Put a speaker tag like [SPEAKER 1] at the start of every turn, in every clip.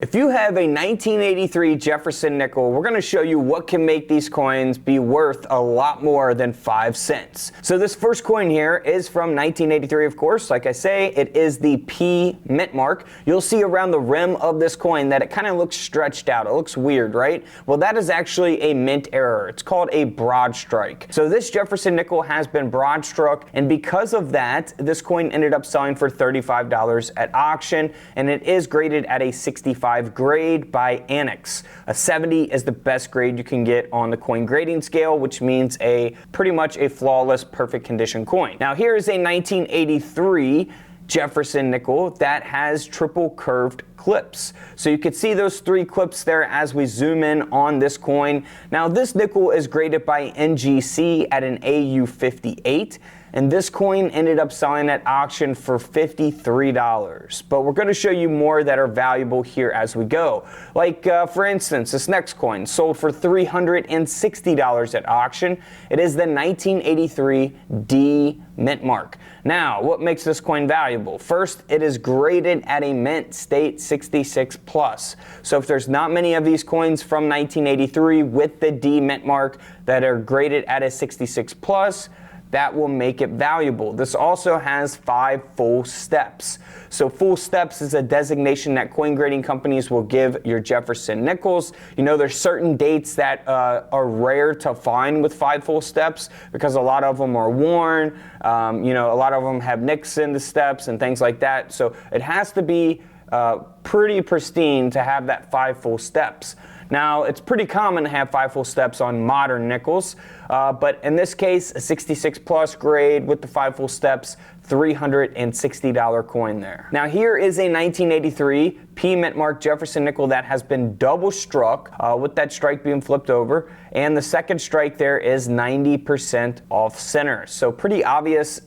[SPEAKER 1] If you have a 1983 Jefferson nickel, we're going to show you what can make these coins be worth a lot more than 5 cents. So this first coin here is from 1983, of course. Like I say, it is the P mint mark. You'll see around the rim of this coin that it kind of looks stretched out. It looks weird, right? Well, that is actually a mint error. It's called a broad strike. So this Jefferson nickel has been broad struck, and because of that, this coin ended up selling for $35 at auction, and it is graded at a 65 grade by Annex. A 70 is the best grade you can get on the coin grading scale, which means pretty much a flawless, perfect condition coin. Now here is a 1983 Jefferson nickel that has triple curved clips. So you can see those 3 clips there as we zoom in on this coin. Now this nickel is graded by NGC at an AU 58. And this coin ended up selling at auction for $53. But we're going to show you more that are valuable here as we go. Like, for instance, this next coin sold for $360 at auction. It is the 1983 D mint mark. Now, what makes this coin valuable? First, it is graded at a mint state 66 plus. So if there's not many of these coins from 1983 with the D mint mark that are graded at a 66 plus, that will make it valuable. This also has 5 full steps. So full steps is a designation that coin grading companies will give your Jefferson nickels. You know, there's certain dates that are rare to find with 5 full steps because a lot of them are worn. You know, a lot of them have nicks in the steps and things like that. So it has to be pretty pristine to have that 5 full steps. Now, it's pretty common to have 5 full steps on modern nickels, but in this case, a 66 plus grade with the 5 full steps, $360 coin there. Now here is a 1983 P mint mark Jefferson nickel that has been double struck with that strike being flipped over, and the second strike there is 90% off center. So pretty obvious,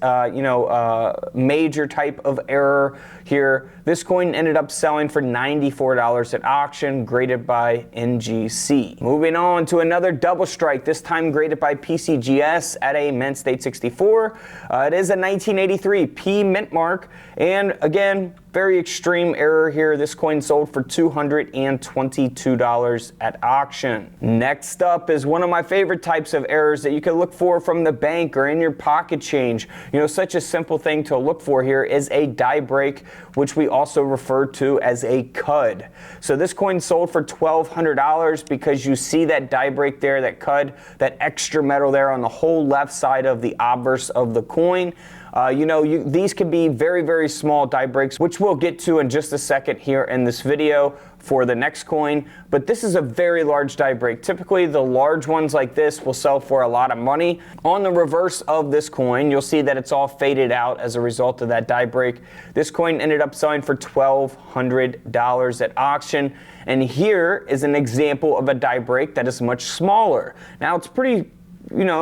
[SPEAKER 1] major type of error here. This coin ended up selling for $94 at auction, graded by NGC. Moving on to another double strike, this time graded by PCGS at a mint state 64. It is a 1983 P mint mark, and again, very extreme error here. This coin sold for $222 at auction. Next up is one of my favorite types of errors that you can look for from the bank or in your pocket change. You know, such a simple thing to look for here is a die break, which we also refer to as a cud. So this coin sold for $1,200 because you see that die break there, that cud, that extra metal there on the whole left side of the obverse of the coin. These can be very, very small die breaks, which we'll get to in just a second here in this video for the next coin. But this is a very large die break. Typically, the large ones like this will sell for a lot of money. On the reverse of this coin, you'll see that it's all faded out as a result of that die break. This coin ended up selling for $1,200 at auction. And here is an example of a die break that is much smaller. Now, it's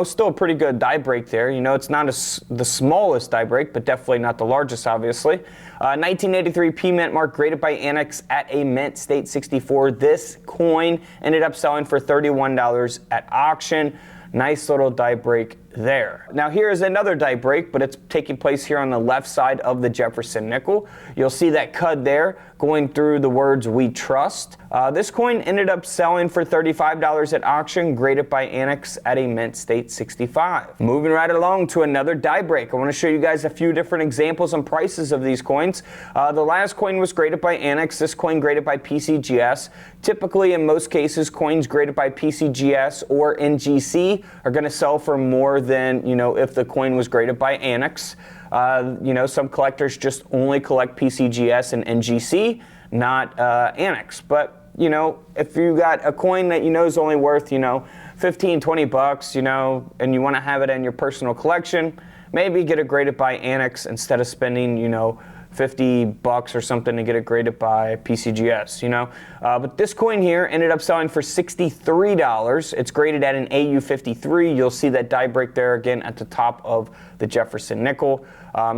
[SPEAKER 1] still a pretty good die break there. You know, it's not the smallest die break, but definitely not the largest, obviously. 1983 P mint mark graded by Annex at a mint state 64. This coin ended up selling for $31 at auction. Nice little die break there. Now here is another die break, but it's taking place here on the left side of the Jefferson nickel. You'll see that cud there going through the words "We Trust." This coin ended up selling for $35 at auction, graded by Annex at a mint state 65. Moving right along to another die break. I want to show you guys a few different examples and prices of these coins. The last coin was graded by Annex. This coin graded by PCGS. Typically, in most cases, coins graded by PCGS or NGC are going to sell for more than, if the coin was graded by Annex. Some collectors just only collect PCGS and NGC, not Annex. But, if you got a coin that is only worth, 15, 20 bucks, and you want to have it in your personal collection, maybe get it graded by Annex instead of spending, 50 bucks or something to get it graded by PCGS, But this coin here ended up selling for $63. It's graded at an AU 53. You'll see that die break there again at the top of the Jefferson nickel.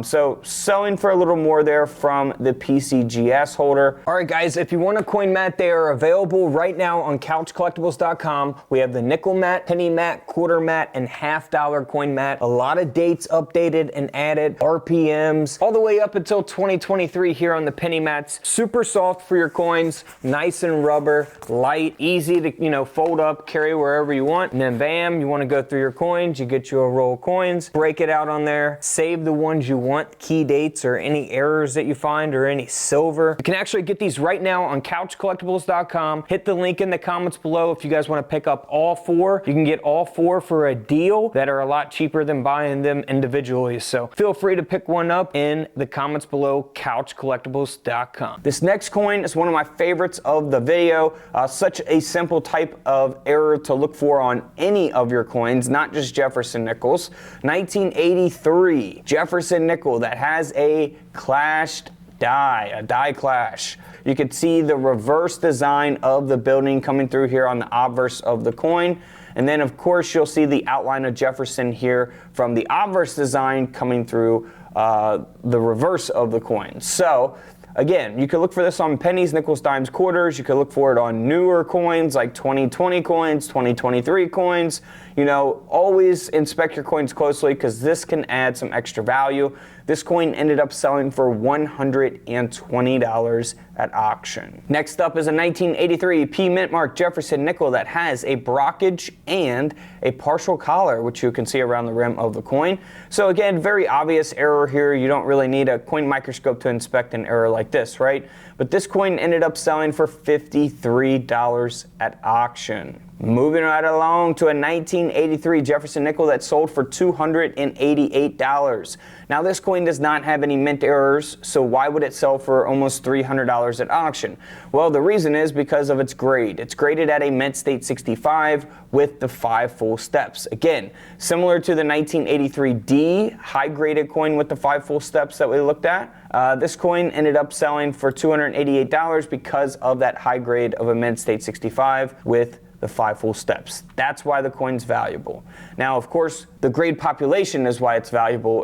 [SPEAKER 1] So selling for a little more there from the PCGS holder. All right, guys, if you want a coin mat, they are available right now on couchcollectibles.com. We have the nickel mat, penny mat, quarter mat, and $half coin mat. A lot of dates updated and added, RPMs, all the way up until 2023 here on the penny mats. Super soft for your coins, nice and rubber, light, easy to, fold up, carry wherever you want. And then bam, you want to go through your coins, you get you a roll of coins, break it out on there, save the ones you want, key dates or any errors that you find or any silver. You can actually get these right now on couchcollectibles.com. Hit the link in the comments below if you guys want to pick up all four. You can get all four for a deal that are a lot cheaper than buying them individually. So feel free to pick one up in the comments below, couchcollectibles.com. This next coin is one of my favorites of the video. Such a simple type of error to look for on any of your coins, not just Jefferson nickels. 1983 Jefferson nickel that has a clashed die, a die clash. You can see the reverse design of the building coming through here on the obverse of the coin. And then of course you'll see the outline of Jefferson here from the obverse design coming through the reverse of the coin. So again, you can look for this on pennies, nickels, dimes, quarters. You can look for it on newer coins like 2020 coins, 2023 coins. Always inspect your coins closely because this can add some extra value. This coin ended up selling for $120 at auction. Next up is a 1983 P Mint Mark Jefferson nickel that has a brockage and a partial collar, which you can see around the rim of the coin. So again, very obvious error here. You don't really need a coin microscope to inspect an error like this, right? But this coin ended up selling for $53 at auction. Moving right along to a 1983 Jefferson nickel that sold for $288. Now this coin does not have any mint errors, so why would it sell for almost $300 at auction? Well, the reason is because of its grade. It's graded at a mint state 65 with the 5 full steps. Again, similar to the 1983D high graded coin with the 5 full steps that we looked at. This coin ended up selling for $288 because of that high grade of a mint state 65 with the 5 full steps. That's why the coin's valuable. Now, of course, the grade population is why it's valuable,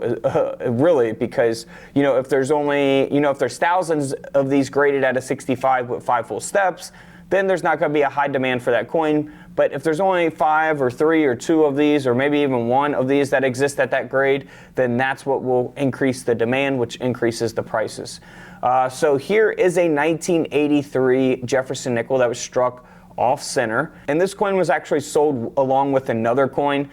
[SPEAKER 1] really, because, if there's only, if there's thousands of these graded at a 65 with 5 full steps, then there's not going to be a high demand for that coin. But if there's only 5 or 3 or 2 of these, or maybe even 1 of these that exist at that grade, then that's what will increase the demand, which increases the prices. So here is a 1983 Jefferson nickel that was struck off center, and this coin was actually sold along with another coin.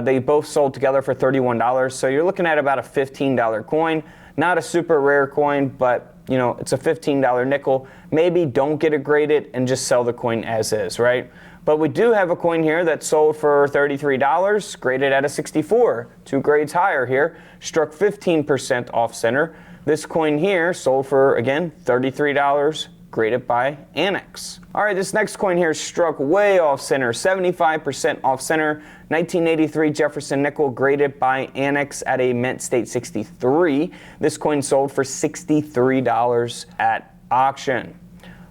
[SPEAKER 1] They both sold together for $31, so you're looking at about a $15 coin. Not a super rare coin, but it's a $15 nickel. Maybe don't get it graded and just sell the coin as is, right? But we do have a coin here that sold for $33, graded at a 64, 2 grades higher here, struck 15% off center. This coin here sold for, again, $33, graded by Annex. All right, this next coin here struck way off center, 75% off center. 1983 Jefferson nickel, graded by Annex at a mint state 63. This coin sold for $63 at auction.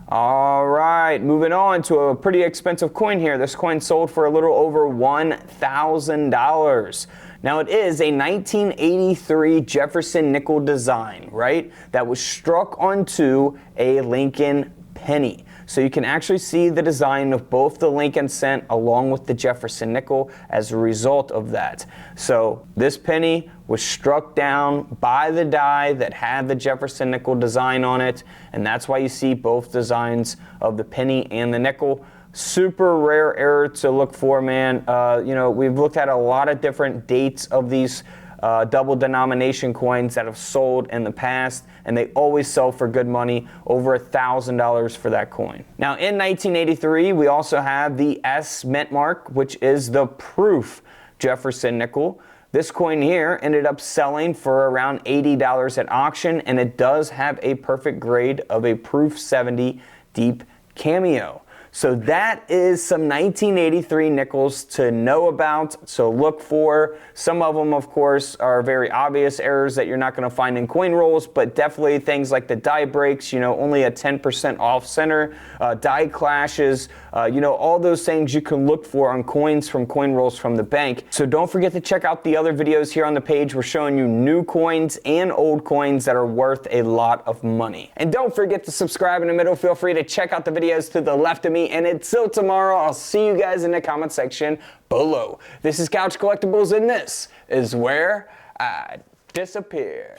[SPEAKER 1] All right, moving on to a pretty expensive coin here. This coin sold for a little over $1,000. Now it is a 1983 Jefferson nickel design, right? That was struck onto a Lincoln penny. So you can actually see the design of both the Lincoln cent along with the Jefferson nickel as a result of that. So this penny was struck down by the die that had the Jefferson nickel design on it, and that's why you see both designs of the penny and the nickel. Super rare error to look for, man. We've looked at a lot of different dates of these double denomination coins that have sold in the past, and they always sell for good money, over $1,000 for that coin. Now in 1983, we also have the S Mint Mark, which is the proof Jefferson nickel. This coin here ended up selling for around $80 at auction, and it does have a perfect grade of a proof 70 deep cameo. So that is some 1983 nickels to know about, so look for. Some of them, of course, are very obvious errors that you're not going to find in coin rolls, but definitely things like the die breaks, only a 10% off center, die clashes, all those things you can look for on coins from coin rolls from the bank. So don't forget to check out the other videos here on the page. We're showing you new coins and old coins that are worth a lot of money. And don't forget to subscribe in the middle. Feel free to check out the videos to the left of me. And until tomorrow, I'll see you guys in the comment section below. This is Couch Collectibles, and this is where I disappear.